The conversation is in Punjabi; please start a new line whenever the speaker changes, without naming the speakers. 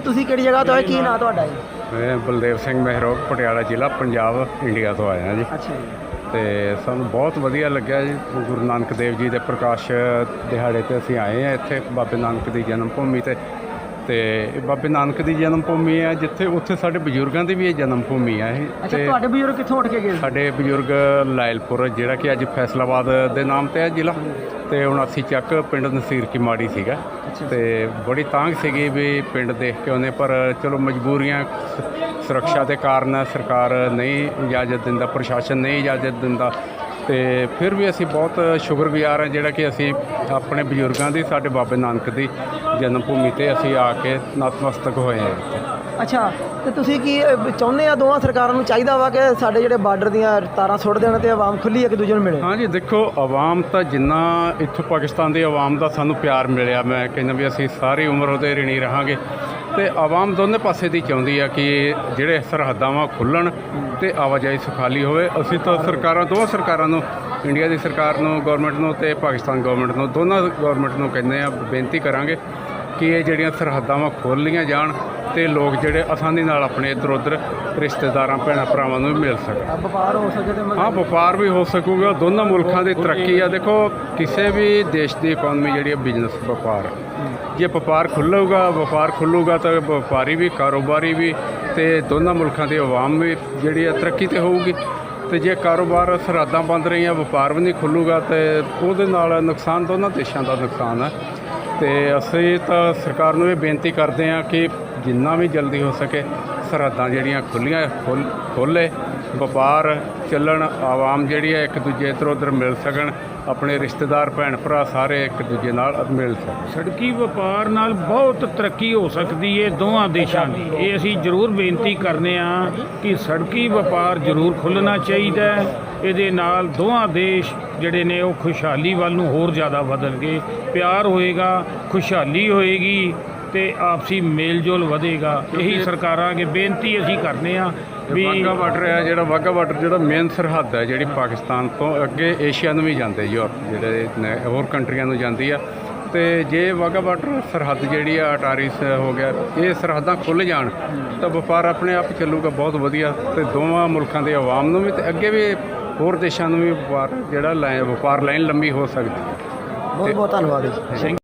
ਤੁਸੀਂ ਕਿਹੜੀ ਜਗ੍ਹਾ ਤੋਂ ਆਏ, ਕੀ ਨਾਂ ਤੁਹਾਡਾ ਜੀ?
ਮੈਂ ਬਲਦੇਵ ਸਿੰਘ ਮਹਿਰੋਗ, ਪਟਿਆਲਾ ਜ਼ਿਲ੍ਹਾ, ਪੰਜਾਬ, ਇੰਡੀਆ ਤੋਂ ਆਇਆ ਜੀ।
ਅੱਛਾ ਜੀ।
ਤੇ ਸਾਨੂੰ ਬਹੁਤ ਵਧੀਆ ਲੱਗਿਆ ਜੀ। ਗੁਰੂ ਨਾਨਕ ਦੇਵ ਜੀ ਦੇ ਪ੍ਰਕਾਸ਼ ਦਿਹਾੜੇ 'ਤੇ ਅਸੀਂ ਆਏ ਹਾਂ ਇੱਥੇ ਬਾਬੇ ਨਾਨਕ ਦੀ ਜਨਮ ਭੂਮੀ 'ਤੇ। ਇਹ ਬਾਬੇ ਨਾਨਕ ਦੀ ਜਨਮ ਭੂਮੀ ਹੈ ਜਿੱਥੇ ਉੱਥੇ ਸਾਡੇ ਬਜ਼ੁਰਗਾਂ ਦੀ ਵੀ ਇਹ ਜਨਮ ਭੂਮੀ ਹੈ ਇਹ।
ਅੱਛਾ, ਤੁਹਾਡੇ ਬਜ਼ੁਰਗ ਕਿੱਥੋਂ ਉੱਠ ਕੇ ਗਏ?
ਸਾਡੇ ਬਜ਼ੁਰਗ ਲਾਇਲਪੁਰ, ਜਿਹੜਾ ਕਿ ਅੱਜ ਫੈਸਲਾਬਾਦ ਦੇ ਨਾਮ 'ਤੇ ਹੈ ਜ਼ਿਲ੍ਹਾ, ਤੇ 79 ਚੱਕ ਪਿੰਡ ਨਸੀਰ ਕੀ ਮਾੜੀ ਸੀਗਾ। ਤੇ ਬੜੀ ਤਾਂਘ ਸੀਗੀ ਵੀ ਪਿੰਡ ਦੇਖ ਕੇ ਉਹਨੇ, ਪਰ ਚਲੋ ਮਜਬੂਰੀਆਂ ਸੁਰੱਖਿਆ ਦੇ ਕਾਰਨ ਸਰਕਾਰ ਨਹੀਂ ਇਜਾਜ਼ਤ ਦਿੰਦਾ, ਪ੍ਰਸ਼ਾਸਨ ਨਹੀਂ ਇਜਾਜ਼ਤ ਦਿੰਦਾ। ਤੇ ਫਿਰ ਵੀ ਅਸੀਂ ਬਹੁਤ ਸ਼ੁਕਰਗੁਜ਼ਾਰ ਹਾਂ ਜਿਹੜਾ ਕਿ ਅਸੀਂ ਆਪਣੇ ਬਜ਼ੁਰਗਾਂ ਦੀ, ਸਾਡੇ ਬਾਬੇ ਨਾਨਕ ਦੀ ਜਨਮ ਭੂਮੀ 'ਤੇ ਅਸੀਂ ਆ ਕੇ ਨਤਮਸਤਕ ਹੋਏ ਹਾਂ।
ਅੱਛਾ, ਤੇ ਤੁਸੀਂ ਕੀ ਚਾਹੁੰਦੇ ਆ? ਦੋਵਾਂ ਸਰਕਾਰਾਂ ਨੂੰ ਚਾਹੀਦਾ ਵਾ ਕਿ ਸਾਡੇ ਜਿਹੜੇ ਬਾਰਡਰ ਦੀਆਂ ਤਾਰਾਂ ਸੁੱਟ ਦੇਣ ਤੇ ਆਵਾਮ ਖੁੱਲੀ ਇੱਕ ਦੂਜੇ ਨੂੰ ਮਿਲੇ?
ਹਾਂਜੀ, ਦੇਖੋ ਆਵਾਮ ਤਾਂ ਜਿੰਨਾ ਇੱਥੋਂ ਪਾਕਿਸਤਾਨ ਦੀ ਆਵਾਮ ਦਾ ਸਾਨੂੰ ਪਿਆਰ ਮਿਲਿਆ, ਮੈਂ ਕਹਿੰਦਾ ਵੀ ਅਸੀਂ ਸਾਰੀ ਉਮਰ ਉਹਦੇ ਰਿਣੀ ਰਹਾਂਗੇ। ਤੇ ਆਵਾਮ ਦੋਨੇ ਪਾਸੇ ਦੀ ਚਾਹੁੰਦੀ ਆ ਕਿ ਜਿਹੜੇ ਸਰਹੱਦਾਂ ਵਾ ਖੁੱਲ੍ਹਣ ਤੇ ਆਵਾਜਾਈ ਸੁਖਾਲੀ ਹੋਵੇ। ਅਸੀਂ ਤਾਂ ਦੋਵਾਂ ਸਰਕਾਰਾਂ ਨੂੰ, ਇੰਡੀਆ ਦੀ ਸਰਕਾਰ ਨੂੰ, ਗੌਰਮੈਂਟ ਨੂੰ, ਤੇ ਪਾਕਿਸਤਾਨ ਗੌਰਮੈਂਟ ਨੂੰ, ਦੋਨਾਂ ਗੌਰਮੈਂਟ ਨੂੰ ਕਹਿੰਦੇ ਆ, ਬੇਨਤੀ ਕਰਾਂਗੇ ਕਿ ਇਹ ਜਿਹੜੀਆਂ ਸਰਹੱਦਾਂ ਵਾ ਖੋਲ੍ਹ ਲਈਆਂ ਜਾਣ ਤੇ ਲੋਕ ਜਿਹੜੇ ਆਸਾਨੀ ਨਾਲ ਆਪਣੇ ਇੱਧਰ ਉੱਧਰ ਰਿਸ਼ਤੇਦਾਰਾਂ, ਭੈਣਾਂ ਭਰਾਵਾਂ ਨੂੰ ਵੀ ਮਿਲ ਸਕਣ।
ਵਪਾਰ ਹੋ ਸਕੇ ਤੇ
ਹਾਂ, ਵਪਾਰ ਵੀ ਹੋ ਸਕੂਗਾ। ਦੋਨਾਂ ਮੁਲਕਾਂ ਦੀ ਤਰੱਕੀ ਆ। ਦੇਖੋ, ਕਿਸੇ ਵੀ ਦੇਸ਼ ਦੀ ਇਕੋਨਮੀ ਜਿਹੜੀ ਹੈ ਬਿਜ਼ਨਸ, ਵਪਾਰ। ਜੇ ਵਪਾਰ ਖੁੱਲੂਗਾ ਤਾਂ ਵਪਾਰੀ ਵੀ, ਕਾਰੋਬਾਰੀ ਵੀ, ਤੇ ਦੋਨਾਂ ਮੁਲਕਾਂ ਦੀ ਆਵਾਮ ਵੀ ਜਿਹੜੀ ਹੈ ਤਰੱਕੀ 'ਤੇ ਹੋਊਗੀ। ਤੇ ਜੇ ਕਾਰੋਬਾਰ ਸਰਹੱਦਾਂ ਬੰਦ ਰਹੀਆਂ, ਵਪਾਰ ਵੀ ਨਹੀਂ ਖੁੱਲੂਗਾ, ਤੇ ਉਹਦੇ ਨਾਲ ਨੁਕਸਾਨ ਦੋਨਾਂ ਦੇਸ਼ਾਂ ਦਾ ਨੁਕਸਾਨ ਹੈ। ਤੇ ਅਸੀਂ ਤਾਂ ਸਰਕਾਰ ਨੂੰ ਇਹ ਬੇਨਤੀ ਕਰਦੇ ਹਾਂ ਕਿ ਜਿੰਨਾ ਵੀ ਜਲਦੀ ਹੋ ਸਕੇ ਸਰਹੱਦਾਂ ਜਿਹੜੀਆਂ ਖੋਲ੍ਹੇ, ਵਪਾਰ ਚੱਲਣ, ਆਵਾਮ ਜਿਹੜੀ ਹੈ ਇੱਕ ਦੂਜੇ ਇੱਧਰ ਉੱਧਰ ਮਿਲ ਸਕਣ, ਆਪਣੇ ਰਿਸ਼ਤੇਦਾਰ, ਭੈਣ ਭਰਾ ਸਾਰੇ ਇੱਕ ਦੂਜੇ ਨਾਲ ਮਿਲ ਸਕਣ।
ਸੜਕੀ ਵਪਾਰ ਨਾਲ ਬਹੁਤ ਤਰੱਕੀ ਹੋ ਸਕਦੀ ਹੈ ਦੋਵਾਂ ਦੇਸ਼ਾਂ ਦੀ। ਇਹ ਅਸੀਂ ਜ਼ਰੂਰ ਬੇਨਤੀ ਕਰਨੇ ਆ ਕਿ ਸੜਕੀ ਵਪਾਰ ਜ਼ਰੂਰ ਖੁੱਲ੍ਹਣਾ ਚਾਹੀਦਾ ਹੈ। ਇਹਦੇ ਨਾਲ ਦੋਵਾਂ ਦੇਸ਼ ਜਿਹੜੇ ਨੇ ਉਹ ਖੁਸ਼ਹਾਲੀ ਵੱਲ ਨੂੰ ਹੋਰ ਜ਼ਿਆਦਾ ਵਧਣਗੇ, ਪਿਆਰ ਹੋਏਗਾ, ਖੁਸ਼ਹਾਲੀ ਹੋਏਗੀ ਤੇ ਆਪਸੀ ਮੇਲ ਜੋਲ ਵਧੇਗਾ। ਇਹੀ ਸਰਕਾਰਾਂ ਅੱਗੇ ਬੇਨਤੀ ਅਸੀਂ ਕਰਨੇ ਆ ਵੀ
ਵਾਹਗਾ ਬਾਰਡਰ ਹੈ ਜਿਹੜਾ, ਵਾਹਗਾ ਬਾਰਡਰ ਜਿਹੜਾ ਮੇਨ ਸਰਹੱਦ ਹੈ ਜਿਹੜੀ ਪਾਕਿਸਤਾਨ ਤੋਂ ਅੱਗੇ ਏਸ਼ੀਆ ਨੂੰ ਵੀ ਜਾਂਦੇ, ਯੂਰਪ ਜਿਹੜੇ ਹੋਰ ਕੰਟਰੀਆਂ ਨੂੰ ਜਾਂਦੀ ਆ। ਤੇ ਜੇ ਵਾਹਗਾ ਬਾਰਡਰ ਸਰਹੱਦ ਜਿਹੜੀ ਆ ਅਟਾਰੀਸ ਹੋ ਗਿਆ, ਇਹ ਸਰਹੱਦਾਂ ਖੁੱਲ੍ਹ ਜਾਣ ਤਾਂ ਵਪਾਰ ਆਪਣੇ ਆਪ ਚੱਲੂਗਾ ਬਹੁਤ ਵਧੀਆ। ਤੇ ਦੋਵਾਂ ਮੁਲਕਾਂ ਦੇ ਆਵਾਮ ਨੂੰ ਵੀ ਤੇ ਅੱਗੇ ਵੀ ਹੋਰ ਦੇਸ਼ਾਂ ਨੂੰ ਵੀ ਵਪਾਰ ਲਾਈਨ ਲੰਮੀ ਹੋ ਸਕਦੀ ਹੈ।
ਬਹੁਤ ਬਹੁਤ ਧੰਨਵਾਦ ਜੀ।